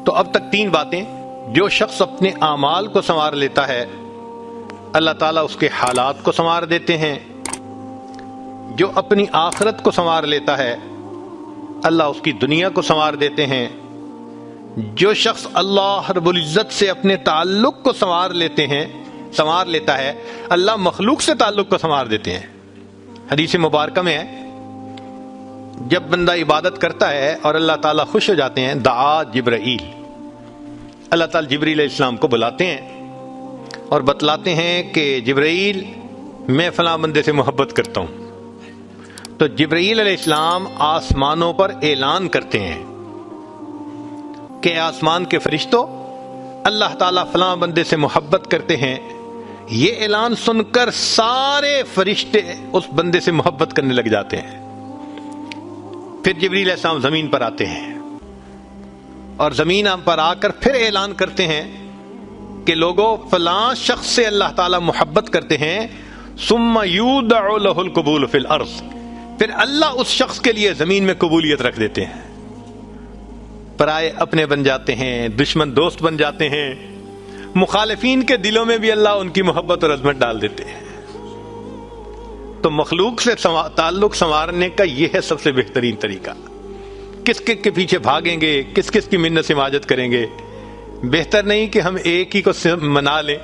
تو اب تک 3 باتیں. جو شخص اپنے اعمال کو سنوار لیتا ہے اللہ تعالیٰ اس کے حالات کو سنوار دیتے ہیں. جو اپنی آخرت کو سنوار لیتا ہے اللہ اس کی دنیا کو سنوار دیتے ہیں. جو شخص اللہ رب العزت سے اپنے تعلق کو سنوار لیتا ہے اللہ مخلوق سے تعلق کو سنوار دیتے ہیں. حدیث مبارکہ میں ہے جب بندہ عبادت کرتا ہے اور اللہ تعالیٰ خوش ہو جاتے ہیں دعا جبرائیل، اللہ تعالیٰ جبریل علیہ السلام کو بلاتے ہیں اور بتلاتے ہیں کہ جبرائیل میں فلاں بندے سے محبت کرتا ہوں. تو جبرائیل علیہ السلام آسمانوں پر اعلان کرتے ہیں کہ آسمان کے فرشتوں اللہ تعالیٰ فلاں بندے سے محبت کرتے ہیں. یہ اعلان سن کر سارے فرشتے اس بندے سے محبت کرنے لگ جاتے ہیں. پھر جبریل علیہ السلام زمین پر آتے ہیں اور زمین پر آ کر پھر اعلان کرتے ہیں کہ لوگوں فلاں شخص سے اللہ تعالیٰ محبت کرتے ہیں. ثم یودع له القبول فی الارض، پھر اللہ اس شخص کے لیے زمین میں قبولیت رکھ دیتے ہیں. پرائے اپنے بن جاتے ہیں، دشمن دوست بن جاتے ہیں، مخالفین کے دلوں میں بھی اللہ ان کی محبت اور عظمت ڈال دیتے ہیں. تو مخلوق سے تعلق سنوارنے کا یہ ہے سب سے بہترین طریقہ. کس کے پیچھے بھاگیں گے، کس کی منت سے حاجت کریں گے؟ بہتر نہیں کہ ہم ایک ہی کو منا لیں.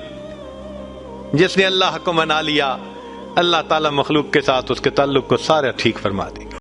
جس نے اللہ کو منا لیا اللہ تعالیٰ مخلوق کے ساتھ اس کے تعلق کو سارا ٹھیک فرما دیں گے.